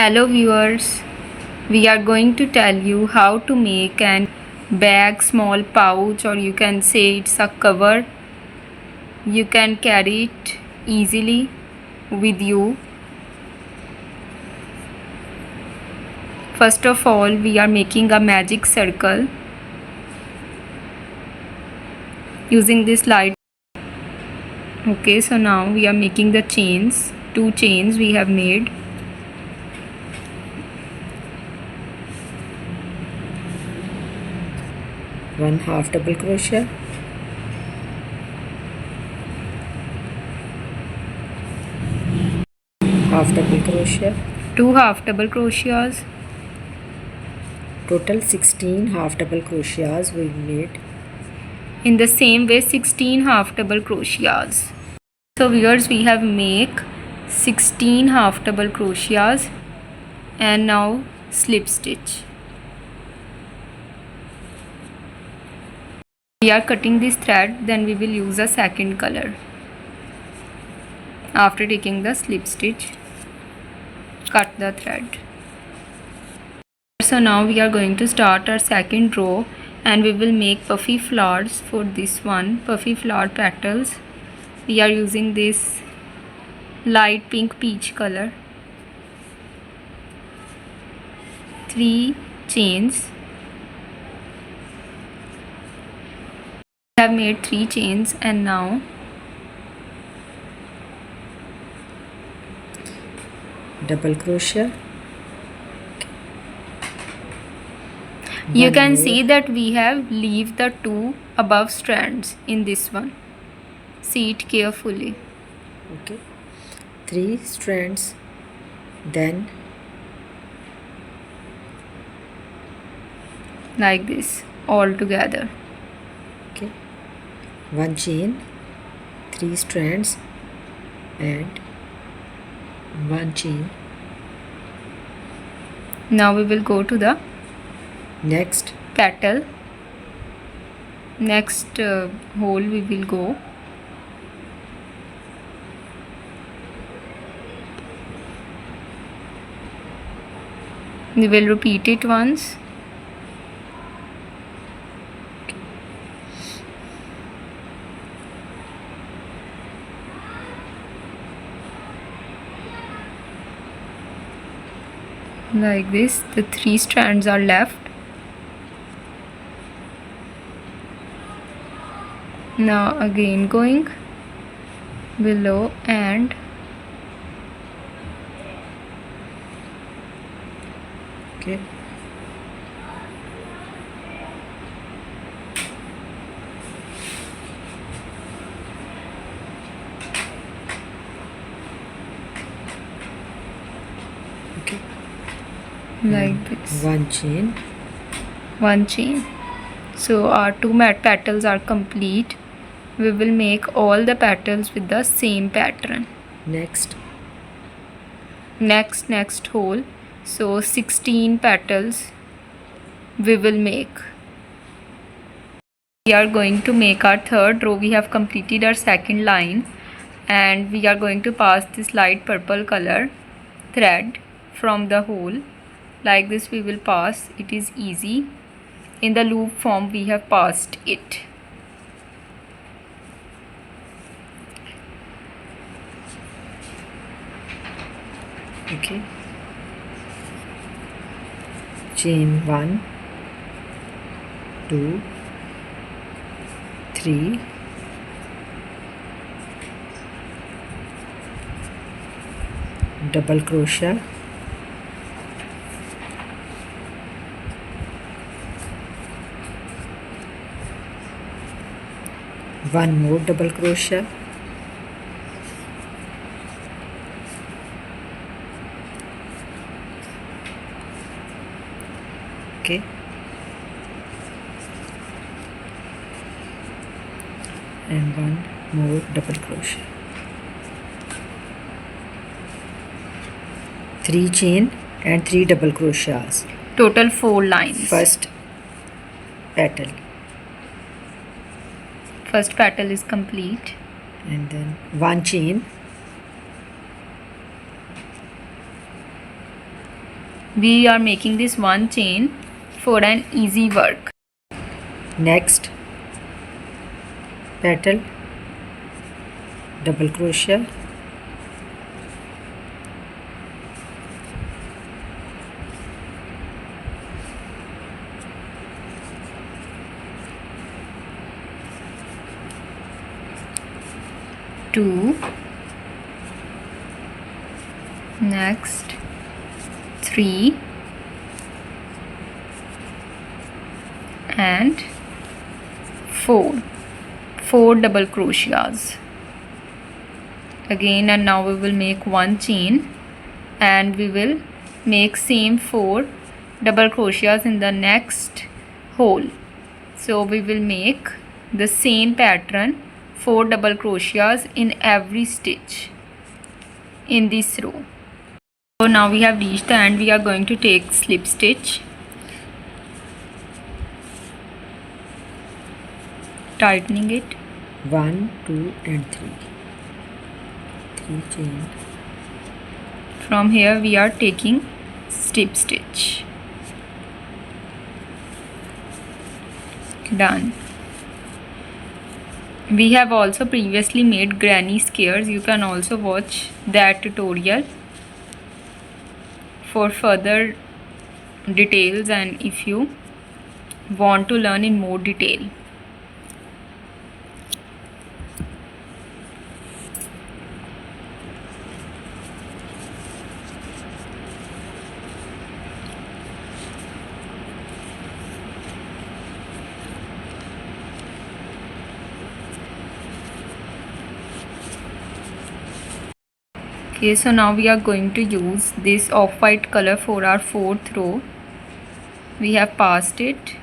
Hello viewers, we are going to tell you how to make an bag, small pouch, or you can say it's a cover. You can carry it easily with you. First of all, we are making a magic circle using this light. Okay, so now we are making the chains. 2 chains we have made. One half double crochet, half double crochet, 2 half double crochets. total 16 half double crochets we made. In the same way 16 half double crochets. So viewers, we have make 16 half double crochets and now slip stitch. We are cutting this thread, then we will use a second color. After taking the slip stitch, cut the thread. So now we are going to start our second row and we will make puffy flowers for this one. Puffy flower petals. We are using this light pink peach color. 3 chains. I have made 3 chains and now double crochet. You can see that we have leave the 2 above strands in this one. See it carefully. Okay, 3 strands, then Like this all together. okay, 1 chain, 3 strands and 1 chain. Now we will go to the Next petal. Next hole we will go. We will repeat it once. Like this, the 3 strands are left. Now again going below and okay, okay, like this. 1 chain, 1 chain. So our 2 mat petals are complete. We will make all the petals with the same pattern. next Next hole. So 16 petals we will make. We are going to make our third row. We have completed our second line and we are going to pass this light purple color thread from the hole. Like this we will pass. It is easy. In the loop form we have passed it. okay, chain 1, 2, 3, double crochet, one more double crochet, okay, and one more double crochet, 3 chain and 3 double crochets. Total 4 lines. First petal First petal is complete. and then 1 chain, We are making this one chain for an easy work. Next petal, double crochet, two, next 3 and 4 double crochets again, and now we will make one chain and we will make same 4 double crochets in the next hole. So we will make the same pattern 4 double crochets in every stitch in this row. So now we have reached the end. We are going to take slip stitch, tightening it, 1, 2 and 3 chain. from here we are taking slip stitch. Done. We have also previously made granny squares. You can also watch that tutorial for further details and if you want to learn in more detail. Okay, so now we are going to use this off-white color for our 4th row. We have passed it.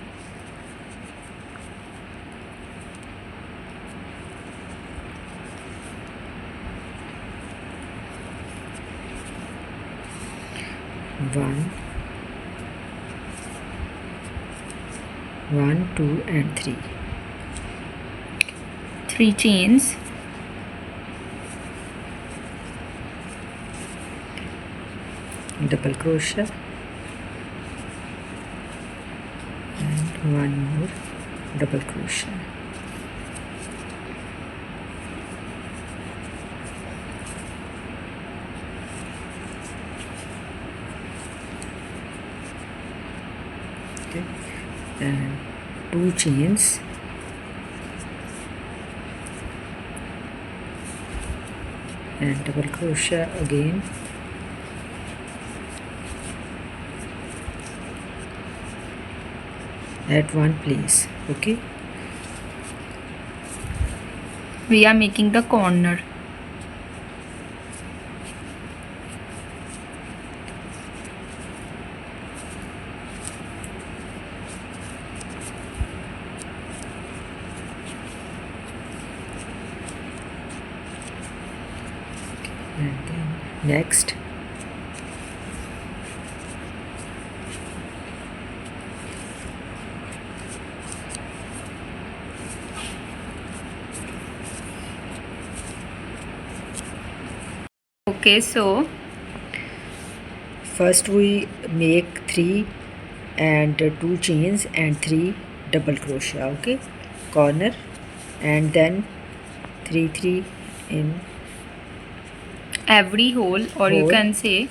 One, 2 and 3. 3 chains. Double crochet and one more double crochet. Okay, and 2 chains, and double crochet again, at one place. Okay, We are making the corner. and then next Okay, so first we make 3 and 2 chains and 3 double crochet. Okay, corner, and then 3 in every hole, or you hole. can say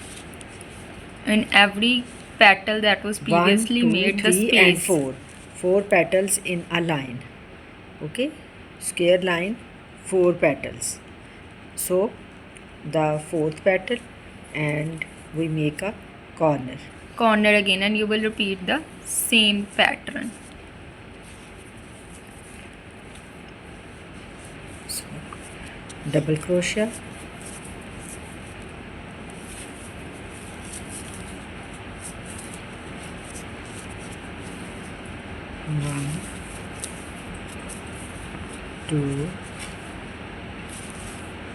in every petal that was 1, previously 2, made the 3 and space. 4 petals in a line. Okay, square line, 4 petals. So the 4th petal and we make a corner Again, and you will repeat the same pattern. so double crochet, one, 2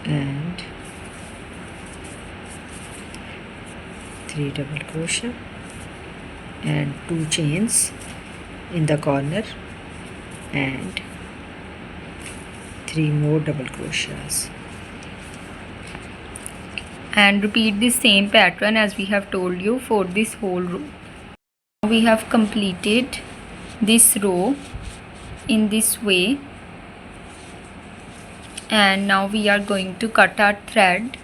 and 3 double crochet and 2 chains in the corner and 3 more double crochets. and repeat the same pattern as we have told you for this whole row. We have completed this row in this way, and now we are going to cut our thread.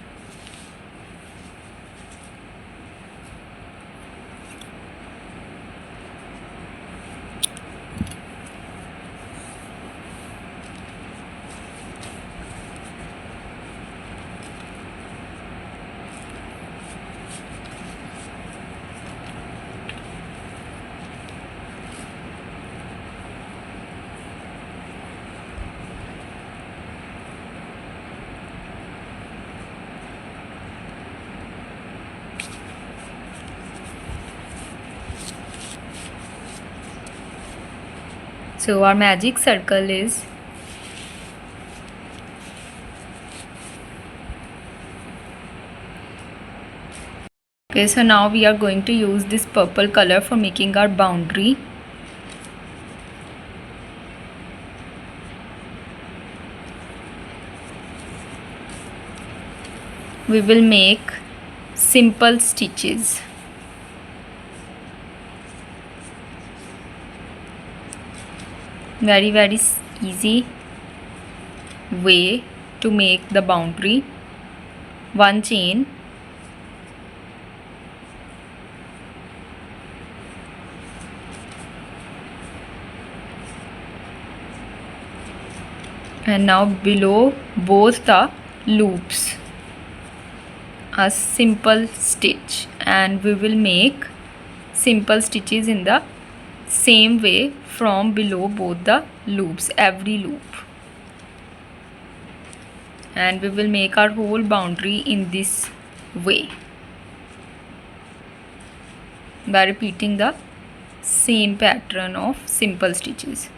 So our magic circle is okay. So now we are going to use this purple color for making our boundary. We will make simple stitches. Very easy way to make the boundary. One chain, and now below both the loops a simple stitch, and we will make simple stitches in the same way from below both the loops, every loop, and we will make our whole boundary in this way by repeating the same pattern of simple stitches.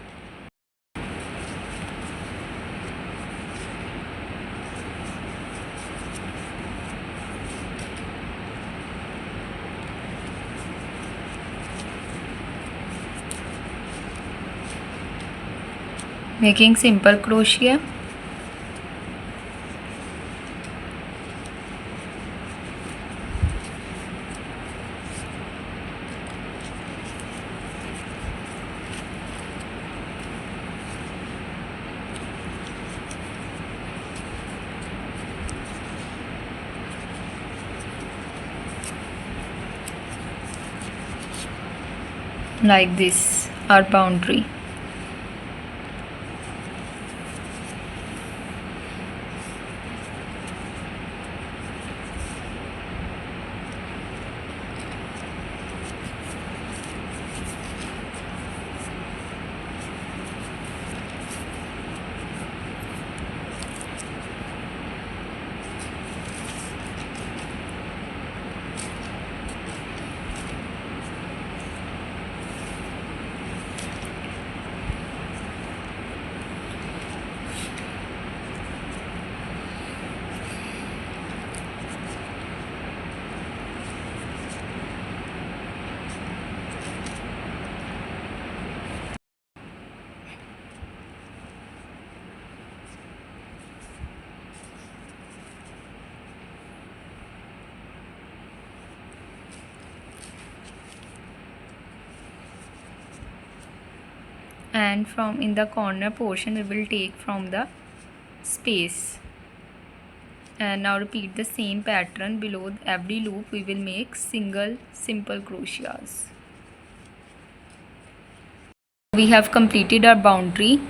Making simple crochet. Like this, our boundary. And from in the corner portion we will take from the space, and now repeat the same pattern. Below every loop we will make single simple crochets. We have completed our boundary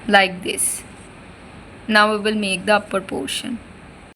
like this. Now we will make the upper portion.